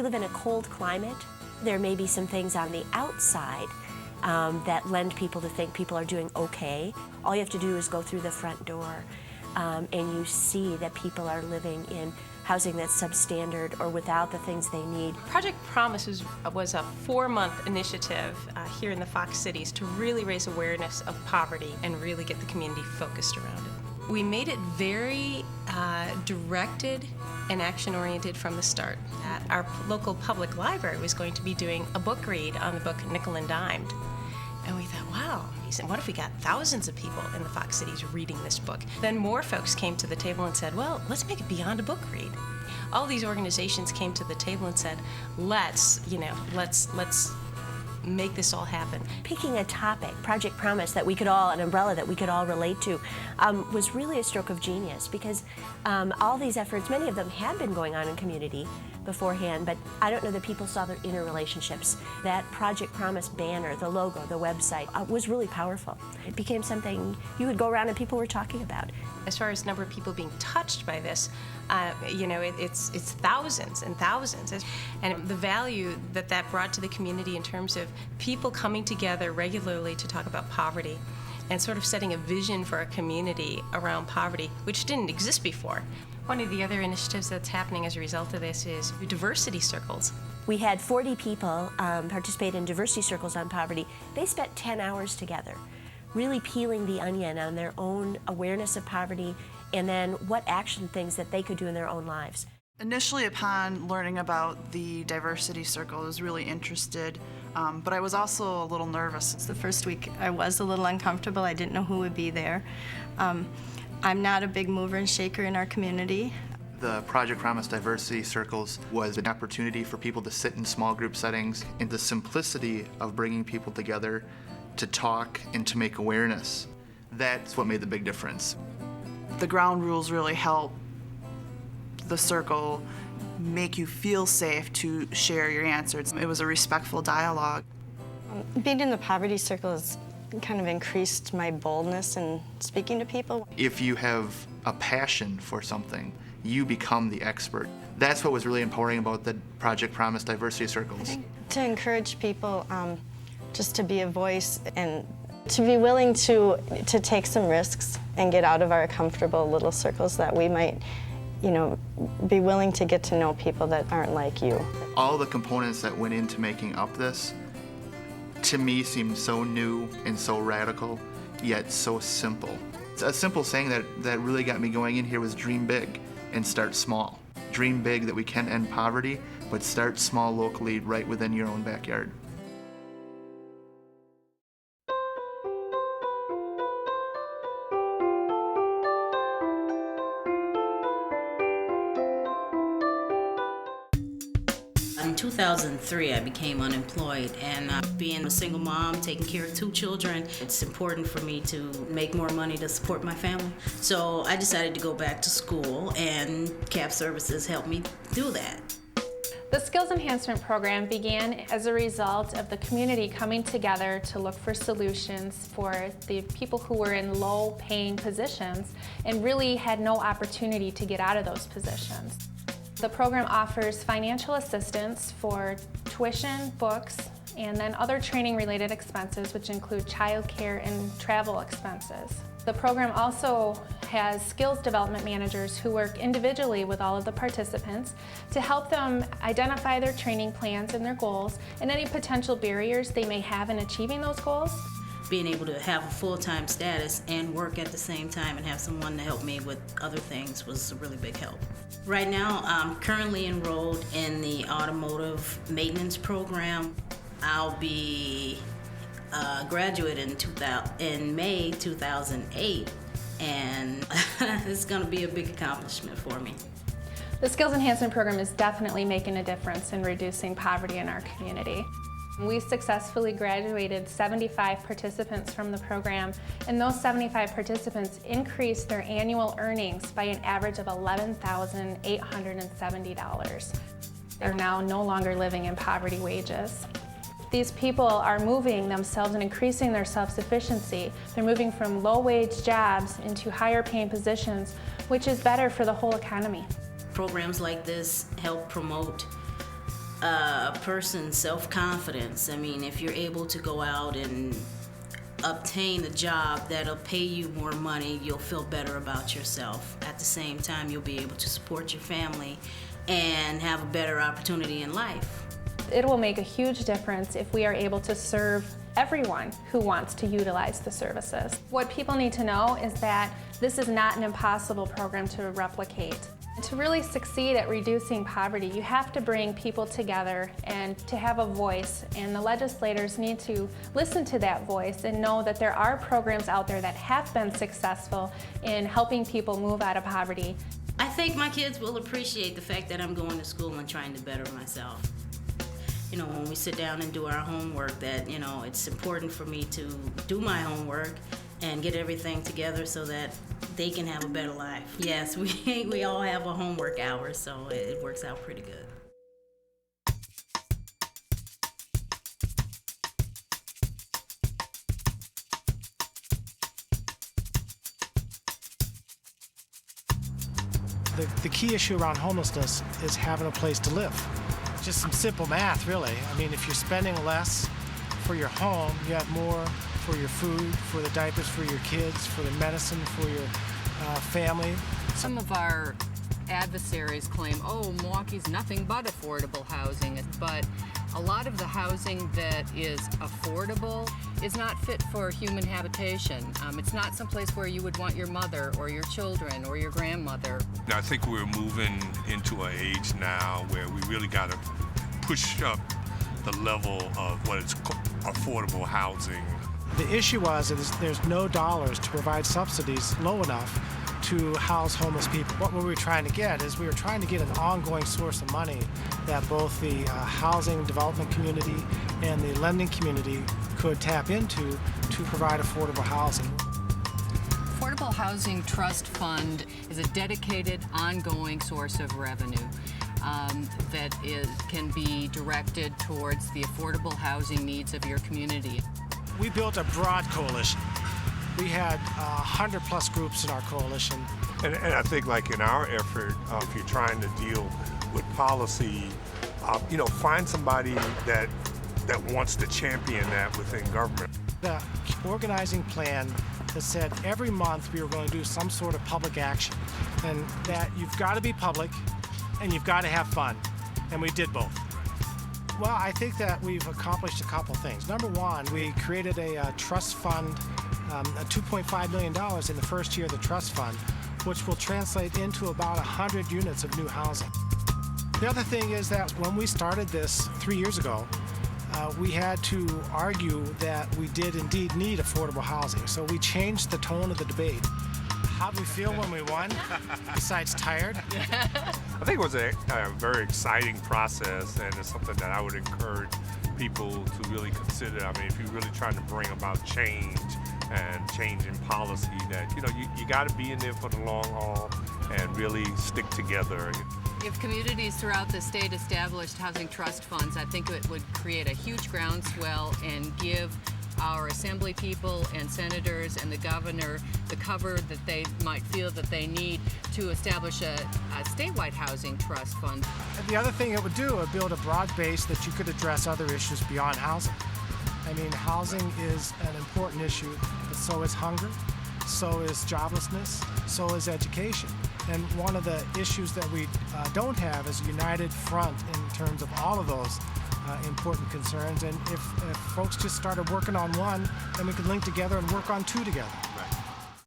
live in a cold climate. There may be some things on the outside that lend people to think people are doing okay. All you have to do is go through the front door and you see that people are living in housing that's substandard or without the things they need. Project Promise was a 4-month initiative here in the Fox Cities to really raise awareness of poverty and really get the community focused around it. We made it very directed and action-oriented from the start. Our local public library was going to be doing a book read on the book Nickel and Dimed. And we thought, wow, what if we got thousands of people in the Fox Cities reading this book? Then more folks came to the table and said, well, let's make it beyond a book read. All these organizations came to the table and said, let's make this all happen. Picking a topic, Project Promise, that we could all, an umbrella that we could all relate to, was really a stroke of genius because all these efforts, many of them had been going on in community beforehand, but I don't know that people saw their interrelationships. That Project Promise banner, the logo, the website, was really powerful. It became something you would go around and people were talking about. As far as number of people being touched by this, it's thousands and thousands. And the value that that brought to the community in terms of people coming together regularly to talk about poverty and sort of setting a vision for a community around poverty, which didn't exist before. One of the other initiatives that's happening as a result of this is diversity circles. We had 40 people participate in diversity circles on poverty. They spent 10 hours together, really peeling the onion on their own awareness of poverty and then what action things that they could do in their own lives. Initially, upon learning about the diversity circle, I was really interested, but I was also a little nervous. The first week I was a little uncomfortable. I didn't know who would be there. I'm not a big mover and shaker in our community. The Project Promise Diversity Circles was an opportunity for people to sit in small group settings, and the simplicity of bringing people together to talk and to make awareness. That's what made the big difference. The ground rules really help the circle make you feel safe to share your answers. It was a respectful dialogue. Being in the poverty circle has kind of increased my boldness in speaking to people. If you have a passion for something, you become the expert. That's what was really empowering about the Project Promise Diversity Circles. To encourage people just to be a voice and to be willing to take some risks and get out of our comfortable little circles, that we might, be willing to get to know people that aren't like you. All the components that went into making up this, to me, seemed so new and so radical, yet so simple. It's a simple saying that really got me going in here was dream big and start small. Dream big that we can end poverty, but start small locally right within your own backyard. In 2003, I became unemployed, and being a single mom, taking care of 2 children, it's important for me to make more money to support my family. So I decided to go back to school, and CAP Services helped me do that. The Skills Enhancement Program began as a result of the community coming together to look for solutions for the people who were in low-paying positions and really had no opportunity to get out of those positions. The program offers financial assistance for tuition, books, and then other training-related expenses, which include childcare and travel expenses. The program also has skills development managers who work individually with all of the participants to help them identify their training plans and their goals and any potential barriers they may have in achieving those goals. Being able to have a full-time status and work at the same time and have someone to help me with other things was a really big help. Right now, I'm currently enrolled in the automotive maintenance program. I'll be a graduate in May 2008, and it's going to be a big accomplishment for me. The Skills Enhancement Program is definitely making a difference in reducing poverty in our community. We successfully graduated 75 participants from the program, and those 75 participants increased their annual earnings by an average of $11,870. They're now no longer living in poverty wages. These people are moving themselves and increasing their self-sufficiency. They're moving from low-wage jobs into higher-paying positions, which is better for the whole economy. Programs like this help promote a person's self-confidence. I mean, if you're able to go out and obtain a job that'll pay you more money, you'll feel better about yourself. At the same time, you'll be able to support your family and have a better opportunity in life. It will make a huge difference if we are able to serve everyone who wants to utilize the services. What people need to know is that this is not an impossible program to replicate. To really succeed at reducing poverty, you have to bring people together and to have a voice, and the legislators need to listen to that voice and know that there are programs out there that have been successful in helping people move out of poverty. I think my kids will appreciate the fact that I'm going to school and trying to better myself. You know, when we sit down and do our homework, that, you know, it's important for me to do my homework and get everything together so that they can have a better life. Yes, we all have a homework hour, so it works out pretty good. The key issue around homelessness is having a place to live. Just some simple math, really. I mean, if you're spending less for your home, you have more for your food, for the diapers for your kids, for the medicine for your family. Some of our adversaries claim, oh, Milwaukee's nothing but affordable housing, but a lot of the housing that is affordable is not fit for human habitation. It's not someplace where you would want your mother or your children or your grandmother. I think we're moving into an age now where we really got to push up the level of what is affordable housing. The issue was that there's no dollars to provide subsidies low enough to house homeless people. What we were trying to get is we were trying to get an ongoing source of money that both the housing development community and the lending community could tap into to provide affordable housing. Affordable Housing Trust Fund is a dedicated, ongoing source of revenue that can be directed towards the affordable housing needs of your community. We built a broad coalition. We had 100+ groups in our coalition. And I think, like in our effort, if you're trying to deal with policy, you know, find somebody that wants to champion that within government. The organizing plan that said every month we were going to do some sort of public action, and that you've got to be public and you've got to have fun, and we did both. Well, I think that we've accomplished a couple things. Number one, we created a trust fund, $2.5 million in the first year of the trust fund, which will translate into about 100 units of new housing. The other thing is that when we started this 3 years ago, we had to argue that we did indeed need affordable housing, so we changed the tone of the debate. How did we feel when we won, besides tired? I think it was a very exciting process, and it's something that I would encourage people to really consider. I mean, if you're really trying to bring about change and change in policy, that, you know, you got to be in there for the long haul and really stick together. If communities throughout the state established housing trust funds, I think it would create a huge groundswell and give our assembly people and senators and the governor the cover that they might feel that they need to establish a statewide housing trust fund. And the other thing it would do, it would build a broad base that you could address other issues beyond housing. I mean, housing is an important issue, but so is hunger, so is joblessness, so is education. And one of the issues that we don't have is a united front in terms of all of those important concerns. And if folks just started working on one, then we could link together and work on two together.